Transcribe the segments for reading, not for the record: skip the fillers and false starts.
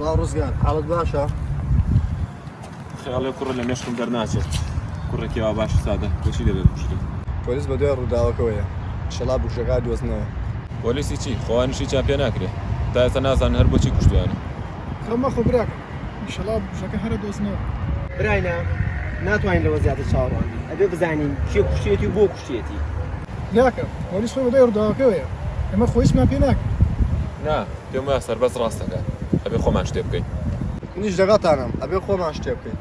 سڵاو ڕزگار، حاڵت باشە؟ خەیاڵێ کوڕە لە مێشکم دەرناچێت. کوڕێکی وا باش سادە بۆچی دەبێت بکوژێت؟ پۆلیس بە دوای ڕووداوەکەوەیە. ئینشەڵا بوشەکە دۆزنەوە. پۆلیسی چی؟ خۆوانیشی چیان پێ ناکرێت. تا ئێستا نازانن هەر بۆچی کوشتویانە. خەمە خۆ براکە. ئینشەڵا بوشەکە هەرە دۆزنەوە. براینا ناتوانین لەوە زیاتر چاوەڕوان بین. ئەبێ بزانین کێ کوشتێتی و بۆ کوشتێتی. ناکە، پۆلیس خۆی بە دوای ڕووداوەکەوەیە. ئێمە خۆیسمان پێ ناکە. نا، پێم وایە سەربەز ڕاستەکە. ئەبێ خۆمان شتێ بکەین. منیش لەگەڵتانم، ئەبێ خۆمان شتێ بکەین.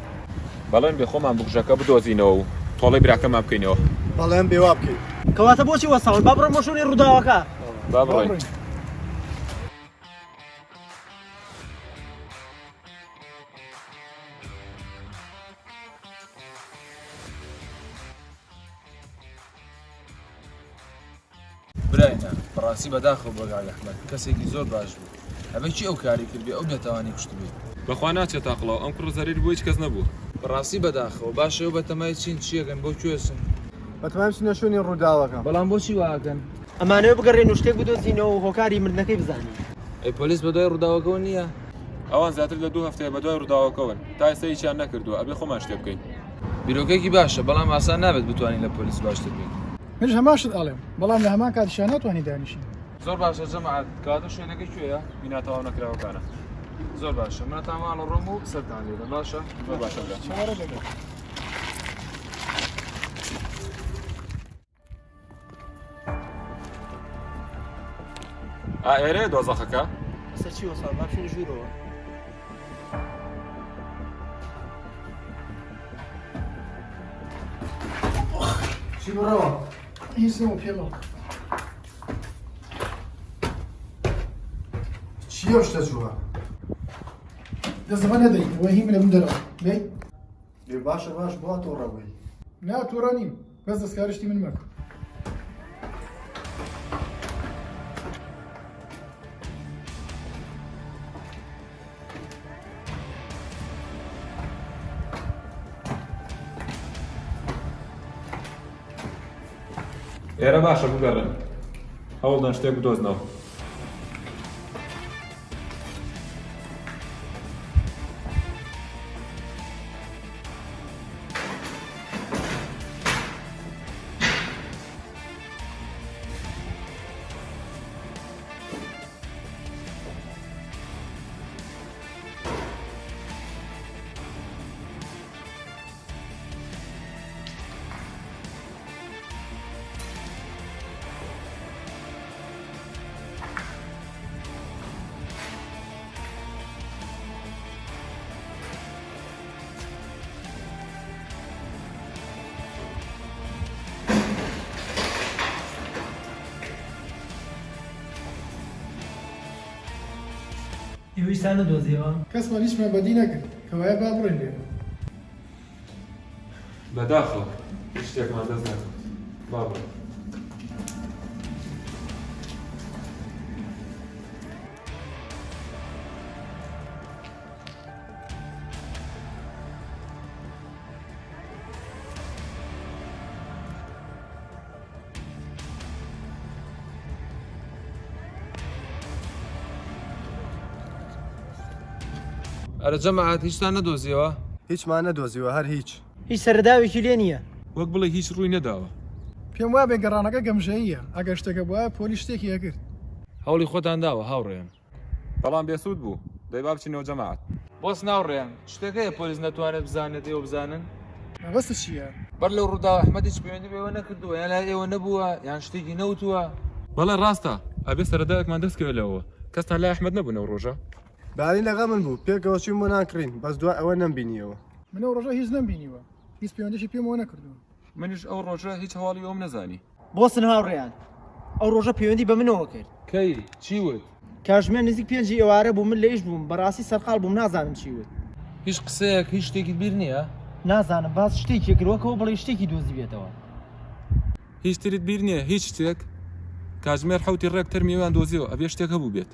بەڵێن بێ خۆمان بکوژەکە بدۆزینەوە و تۆڵەی براکەمان بکەینەوە. بەڵێن بێوا بکەین. کەواتە بۆچی وەساون؟ با بڕۆین بۆ شوێنی ڕووداوەکە. با بڕۆین. براینا بەڕاستی بەداخەوە بۆ گاڵ ئەحمەد کەسێکی زۆر باش بوو. ئەبێ چی ئەو کاری کردبێ ئەو نەتوانی کوشت بێت. بەخوا ناچێت تاقڵەوە ئەم کوڕ زەریر بۆ هیچ کەس نەبوو. بەڕاستی بەداخەوە باشە ئەو بەتەمای چین چیەکەن بۆ کوێسن. بەتمام چینە شوێنی ڕووداوەکە. بەڵام بۆچی واکەن؟ ئەمانەوە بگەڕێن و شتێک بدۆزینەوە و هۆکاری مردنەکەی بزانین. ئەی پۆلیس بە دوای ڕووداوەکەەوە نییە؟ ئەوان زیاتر لە 2 هەفتەیە بە دوای ڕووداوەکەون. تا ئێستا هیچیان نەکردووە. ئەبێ خۆمان شتێ بکەین. بیرۆکەیەکی باشە بەڵام ئاسان نابێت بتوانین لە پۆلیس باشتر بین. منش هەماشت ئەڵێم، بەڵام لە هەمان کاتیشان ناتوانین دانیشین. زۆر باشە جەماعەت کاتە شوێنەکەی کوێیە؟ بیناتەواو نەکراوەکانە. زۆر باشە منەتان ماڵە ڕۆم و سەرتان لێدە باشە؟ زۆر باشە برا. چاوەڕێ دەبێت. ئێرەیە دۆزەخەکە؟ ئەستا چی وەساون؟ با بچینە ژوورەوە. چی بڕەوە؟ هیچ نەوە پێڵەوە. چییە شتە چووە؟ دەزەمە نەدەین، ئەوە هی منە بندەرەوە. بێی؟ لێ باشە باش بۆ تۆڕەبووی. نا تۆڕە نیم، بەس دەستکارشتی من مەکە. ئێرە باشە بگەڕێن. هەوڵدان شتێک بدۆزنەوە. هیچیان نەدۆزیەوە؟ کەسمان هیچمان بەدی نەکرد، کەوایە با بڕێن لێرە. بەداخەوە هیچ شتێکمان دەست نەکرد. با بڕۆین. ئەرە جەماعەت هیچتان نەدۆزیەوە؟ هیچمان نەدۆزیوە هەر هیچ. هیچ سەرداوێکی لێ نییە. وەک بڵێ هیچ ڕووی نەداوە. پێم وایە بێگەڕانەکە گەمژەییە، ئەگەر شتێکە بواە پۆلیس شتێکی ئەکرد. هەوڵی خۆتان داوە هاوڕێیان. بەڵام بێسوود بوو. دەی با بچینەوە جەماعەت. بۆس ناوڕێیان شتێکەیە پۆلیس نەتوانێت بزانێت ئێوە بزانن مەبەستە چییە؟ بەر لەو ڕوودا ئەحمەد هیچ پەیوەندی بێوە نەکردووە یان لای ئێوە نەبووە یان شتێکی نەوتووە بەڵێ ڕاستە ئەبێ سەرەدایەکمان دەستکەوێت لەوە کەستا لای ئەحمەد نەبوونەوە ڕۆژە. باری لەغا من بوو پێکەوە چیم بۆ ناکڕین بەس دوای ئەوە نەمبینیەوە. من ئەو ڕۆژە هیچ نەمبینیوە هیچ پەیوەندیشی پێمەوە نەکردووە. منیش ئەو ڕۆژە هیچ هەواڵی ئەوم نەزانی. بۆسن هاوڕێیان ئەو ڕۆژە پەیوەندی بە منەوە کرد کەی چی وت کاژمێ نزیک 5 ئێوارە بوو من لە ئیش بووم بەڕاستی سەرقاڵ بووم نازانم چی وت هیچ قسەیەک هیچ شتێکی بیر نییە نازانم باز شتێکی کردوەکەەوە بڵێ شتێکی دۆزی بێتەوە هیچ تریت بیر نییە هیچ شتێک کاتژمێر حوتی ڕێک تەرمیێوان دۆزیەوە ئەبێ شتێک هەبوو بێت.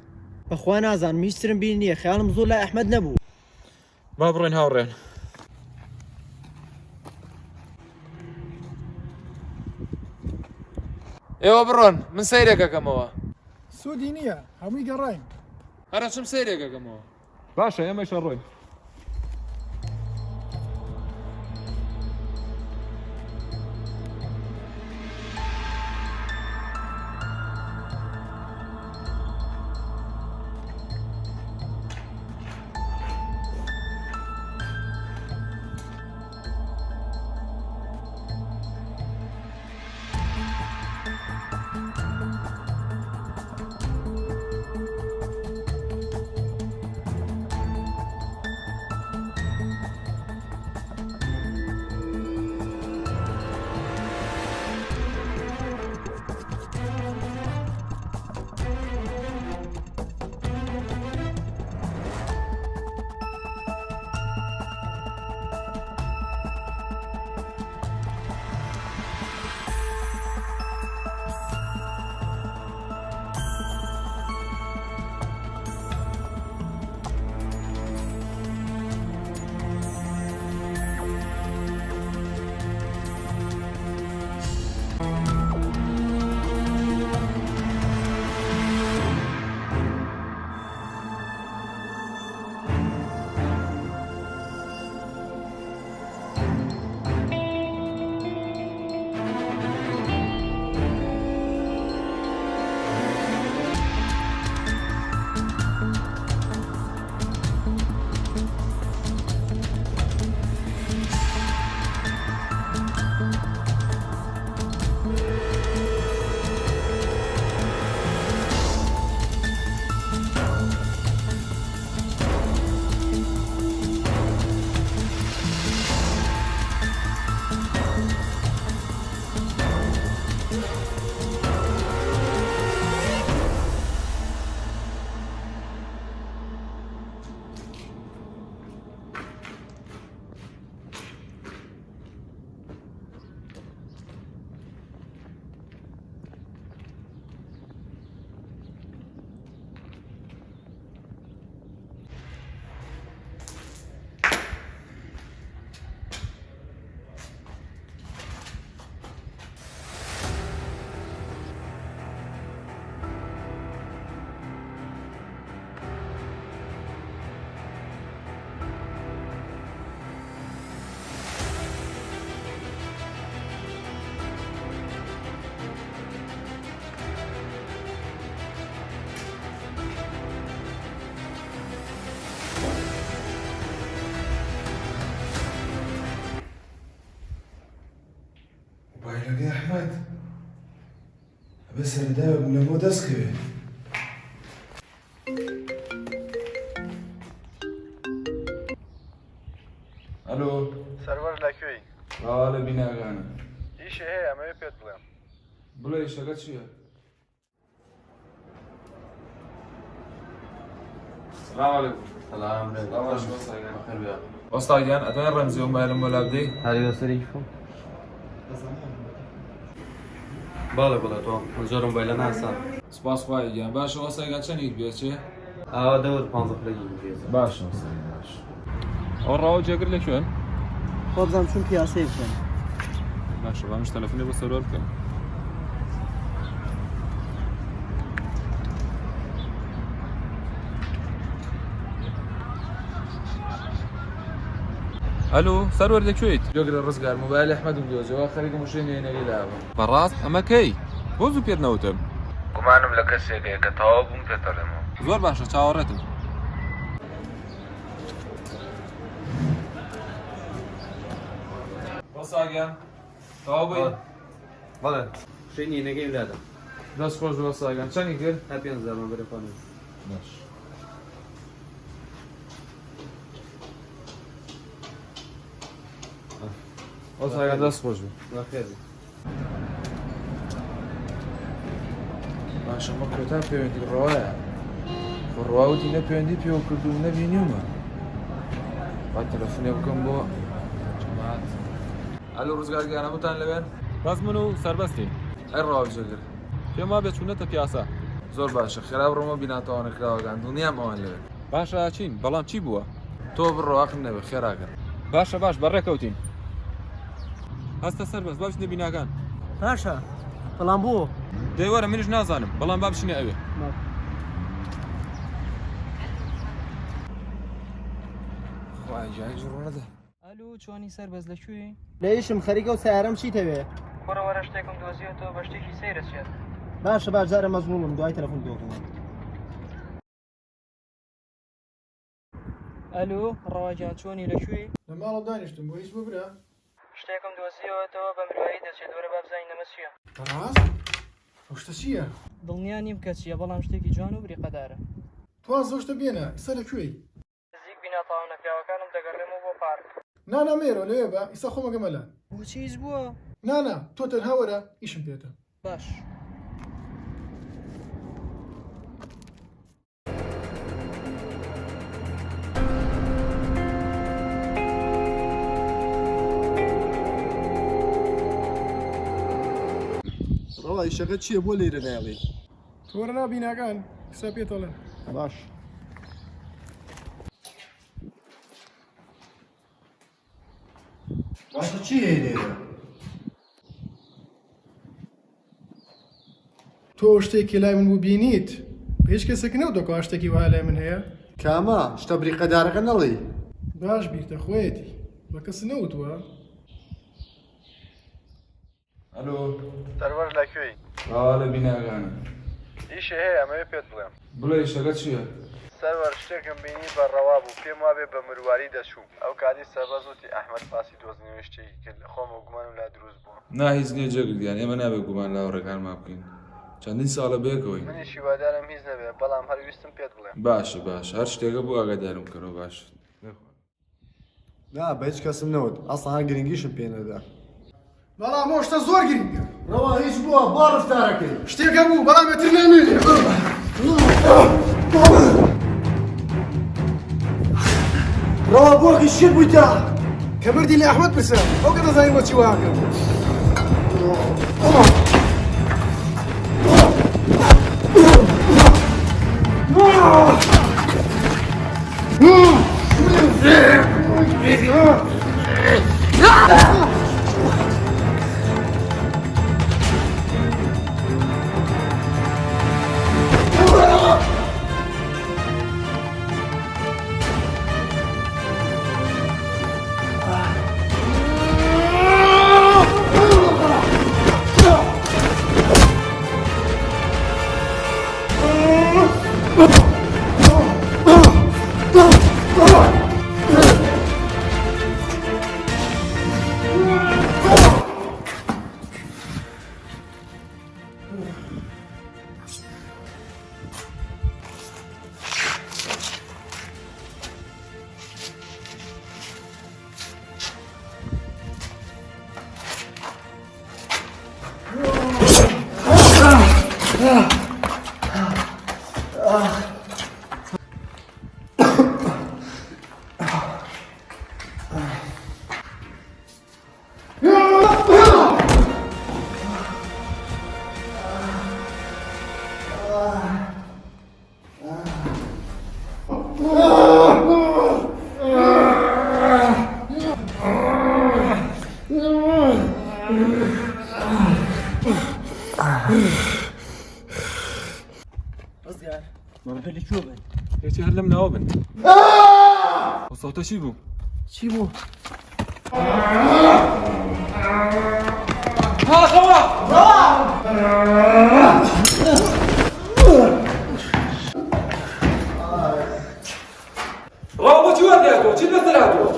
بەخوا نازانم هیچ ترم بیر نییە خیاڵم زۆر لای ئەحمەد نەبوو. با بڕۆین هاوڕێن. ئێوە بڕۆن من سەیرێکەکەمەوە سوودی نییە هەمووی گەڕاین. هەرە چم سەیرێکەکەمەوە باشە ئێمەشە ڕۆین. بايلقى أحمد بس أنا دايما من مو دسكبي الو سەرەر لەکوێی؟ لە بیناگانە ئیشی هەیە ئەمەوێ پێت بڵێم. بڵێ شەکەت چییە؟ سلام علیکم. سلام ئۆستاگیان ئەتوانێت ڕەمزی و مایلم بۆ لا بدەیت؟ هەری سەری بکەم باڵێ بڵێ تۆ من زۆرم بۆی لە ناسان سپاس خوای گیان باشە ئۆستاگیان چەندێک بێت چێ؟ ئاوا دەور 15 فلەگی بێزە باشە ئۆستاگی باش. ئەو ڕاوە جێگر لەکوێن؟ خۆ بزانم چون پیاسەی بکەم. باشە بامش تەلەفۆنی بۆ سەرۆر بکەم. ئەلو سەرۆر لەکوێیت؟ جۆگرە ڕزگار مۆبایل ئەحمەدم دۆزیەوە خەریکم وشەی نوێنەری داوە. بەڕاست ئەمە کەی؟ بۆ زوو پێت نەوتم. گومانم لە کەسێکەیە کە تەواو بووم پێتەڵێمەوە. زۆر باشە چاوەڕێتم. وەساگیان تەواو بووی بەڵێ شوێن نینەکەی لادە دەست خۆش بە وەساگیان چەندی کرد تا 5,000 بەرە خۆنم باش وەساگیان دەست خۆش بوو بەخێری باشە مە کۆتا پەیوەندی ڕەوایە ڕواوتی نە پەیوەندی پێوە کردو و نەبینیومە با تەلەفۆنێ بکەم بۆ جەماعەت ئەلۆ ڕزگارگیان هەمووتان لەوێن باز من و سەربەستی ئەی ڕاوجێگر پێم وا بێت چوونەتە پیاسە زۆر باشە خێرا بڕۆمە بیناتەوانەکراوەکان دڵنیام ئەوان لەوێن باشە چین بەڵام چی بووە تۆ بڕۆواقم نەبێ خێراکەن باشە باش بەڕێکەوتین هەستە سەربەست با بچنە بیناکان باشە بەڵام بۆ دەیوەرە منیش نازانم بەڵام با بچینە ئەوێ ئەلو چۆنی سەربەز لەکوێ؟ لە ئیشم خەریکە و سیارەم چیتەوێ بڕەوەرە شتێکم دۆزیێتەوە بە شتێکی سەیرەچێت باشە باش جارە مەزموڵم دوای تەلەفۆن دۆکەم ئەلو ڕەواجان چۆنی لەکوێ؟ لە ماڵە دانیشتم بۆ هیچ بۆ برا شتێکم دۆزیەوەتەوە بە مرۆیی دەچێت وەرە با بزانین ئەمە چییە؟ بەڕاست ئەو شتە چییە؟ دڵنیا نیم کە چییە بەڵام شتێکی جوان و بریقەدارە تواز ئەو شتە بێنە ئیسا لەکوێی؟ نزیک بیناتەوە نەپیاوەکانم دەگەڕێمەوە بۆ پارک نانا مێرۆ لەوێ بە ئیسا خۆمەگەمەلا بۆچی هیچ بووە؟ نانا تۆ تەنها وەرە ئیشم پێێتە باش ڕەوا ئیشەکە چییە بۆ لێرە ناڵێ تۆ وەرە ناو بیناکان قسە پێتەڵێ باش باشە چی هەیە لێرە؟ تۆ شتێکی لای من بوو بینیت هیچ کەسێک نەوتۆکە شتێکی وای لای من هەیە کامە شتە بریقەدارەکە نەڵێ باش بیرتە خۆیەتی بە کەس نەوتووە ئەلۆ سەرڤەر لەکوێی ڕاوا لە بیناکانە ئیشە هەیە ئەمەوێ پێت بڵێم بڵێ ئیشەکە چییە؟ سەرڤەر شتێکم بینی بە ڕەوا بوو پێم وابێ بە مرواری دەچوو ئەو کاتی سەربەز وتی ئەحمەد باسی دۆزنەوەی شتێکی کرد لە خۆمە گومان و لا دروست بووە نا هیچ نییە جێگردیان ئێمە نابێت گومان لاوەڕێکانمان بکەین چەندین ساڵە بەیەکەوەی منیشی وادارم هیچ نەبێ بەڵام هەرویستم پێت بڵێم باشە باش هەر شتێکە بۆ ئاگادارم کەرەوە باش نا بە هیچ کەسم نەوت ئەسڵان گرنگیشم پێ نەدا بەڵام ئەو شتە زۆر گرنگە ڕەوا هیچ بووە با ڕفتارەکەی شتێکە بوو بەڵام بێتر نامێنێ ڕەوا بۆخی شیر بوویتە کە بردی لە ئەحمەد پرسە ئەو کە دەزانین بۆچی واکەم ڕزگار مەمپێ لەکوێ بن هێچی هەر لەم ناوە بن سەوتە چی بوو؟ چی بوو؟ ڕاو بۆچی وەردێتەوە چی لەسەر هاتووە؟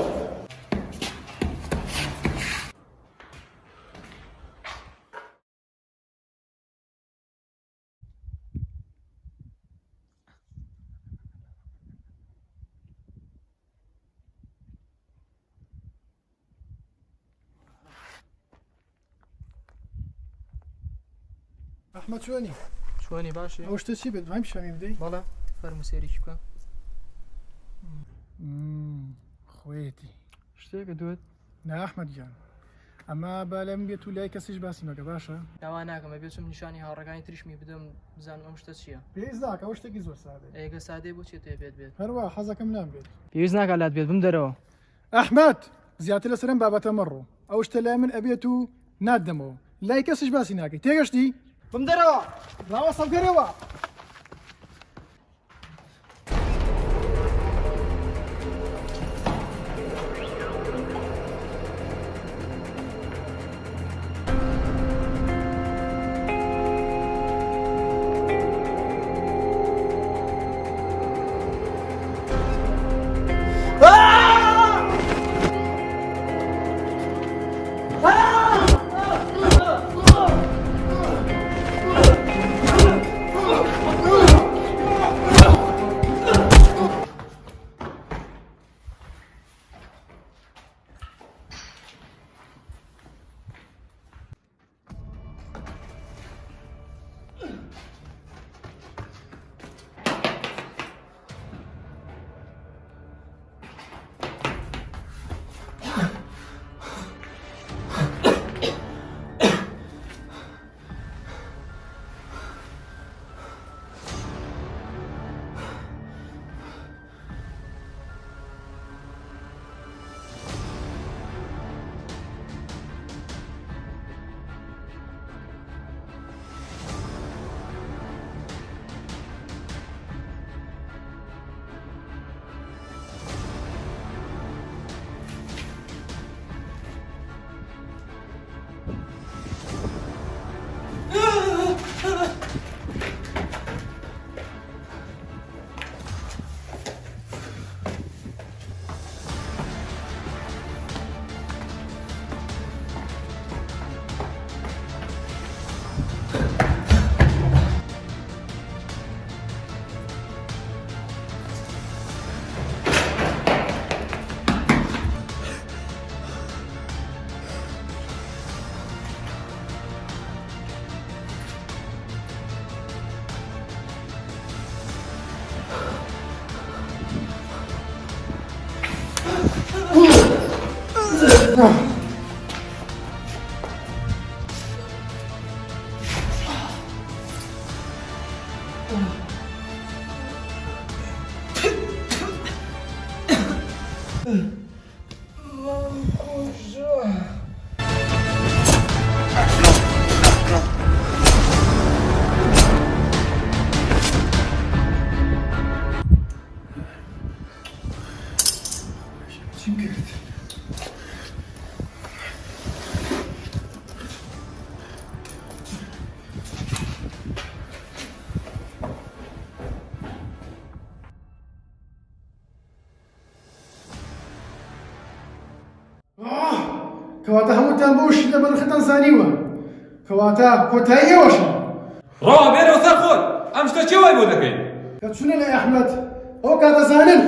ئەحمەد چۆنی چۆنی باشی ئەو شتە چی بێت دوای پیشانی بدەیت بەڵێ فەرمو سێریکی بکە خۆیەتی شتێکە دوێت نا ئەحمەد گیان ئەمە با لەم بێت و لای کەسیش باسی مەکە باشە داوا ناکەمە بێچم نیشانی هاوڕەکانی تریشمی بدەم بزانم ئەم شتە چییە پێویست ناکە ئەو شتێکی زۆر سادە ئێگە سادەی بۆ چێت بێت بێت هەروە حەزەکەم نام بێت پێویست ناکە لات بێت بم دەرەوە ئەحمەد زیاتر لەسەرم بابەتە مەڕۆ ئەو شتە لای من ئەبێت و نادەمەوە لای کەسیش باسی ناکەی تێگەشتی بم دەرەوە ڕاوە سەڵگەرەوە کەواتە هەمووتان بۆ شی لە بەرختان زانیوە کەواتە کۆتایی ئێوەشە ڕاوە بێنەوە سەر خۆت ئەم شتە چێ وای بۆ دەکەین کە چوونە لای ئەحمەد ئەو کاتەزانن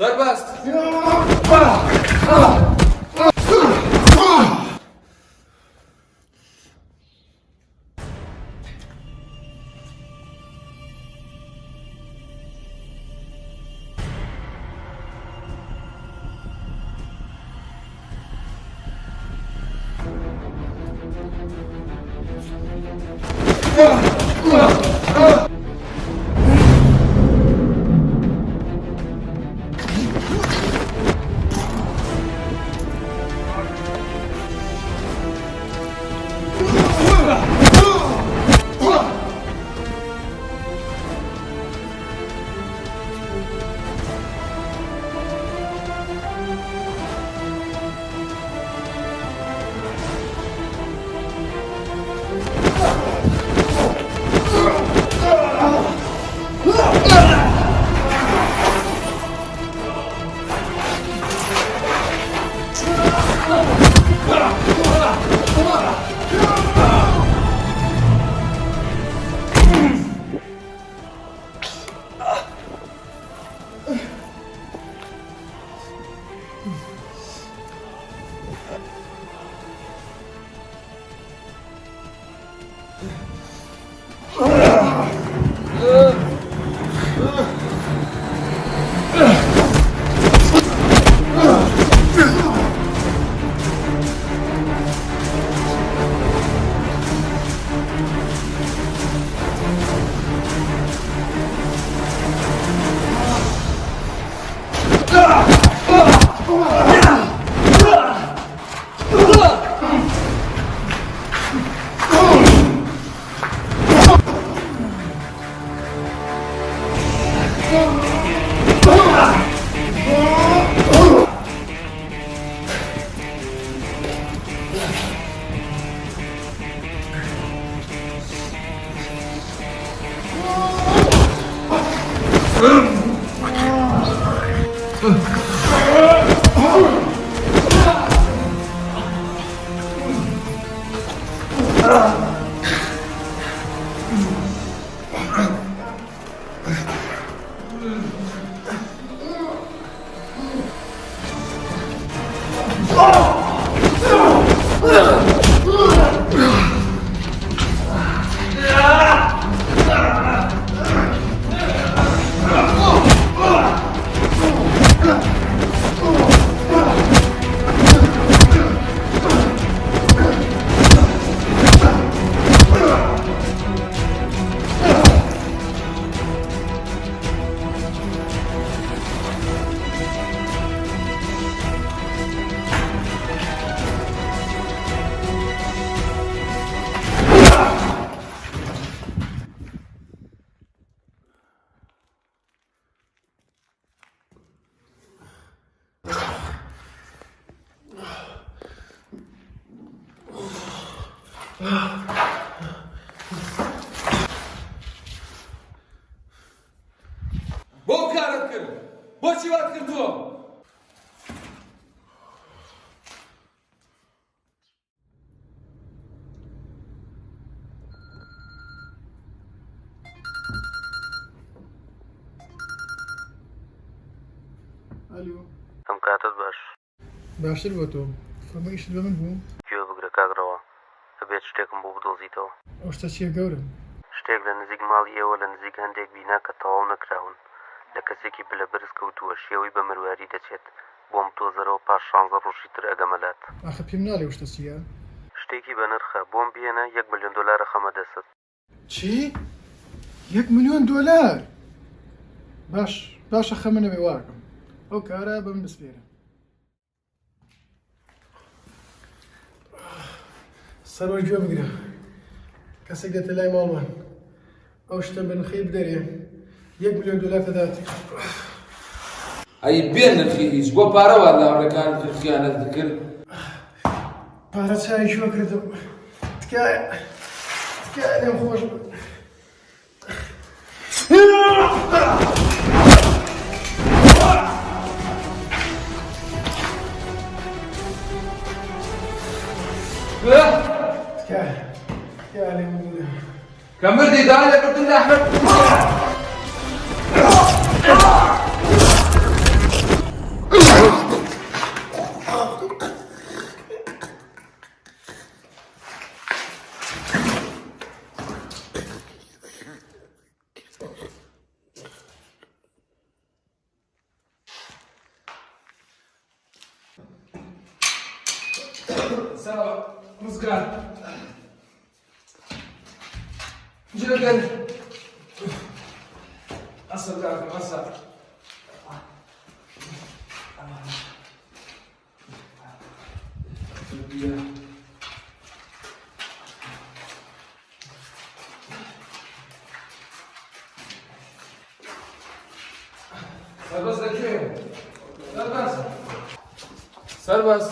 سرباست بۆ کارت کرد بۆچی وات کردووە الو ئەم کاتت باش باشتر بۆ تۆ فەرمایشت بە من بوو گوێ بگرە کاگڕەوە هەبێت شتێکم بۆ بدۆزیتەوە ئەو شتە چیە گەورم شتێک لە نزیک ماڵی ئێوە لە نزیک هەندێک بینا کە تەواو نەکراون لە کەسێکی بلە بەرز کەوتووە شێوەی بە مرواری دەچێت بۆم تۆزەرەوە پاش 16 ڕۆژی تر ئەگەمەلات ئاخە پێم ناڵێ ئەو شتە چیە شتێکی بە نرخە بۆم بێنە 1 ملیۆن دۆلارە خەمە دەست چی؟ 1 ملیۆن دۆلار باشە خەمە نەبێ واکەم ئەو کارە بە من بسپێرە سەرۆی گوێ بگرە کەسێک دێتە لای ماڵمان ئەو شتە بە نرخی بدەرێ 1 ملیۆن دۆلار دەدات ئەی بێ نرخی هیچ بۆ پارەوە لاوڕەکان خیانەت دەکرد پارە چای شوە کردم تکایە لێم خۆش بوو تکایە لێم بوو كمردي تعالى قلت لي احمد بەسەرەوە ڕزگار جێگەن ئەسە داکەم ئەسە سرباز لەکوێ؟ سرباز! سرباز!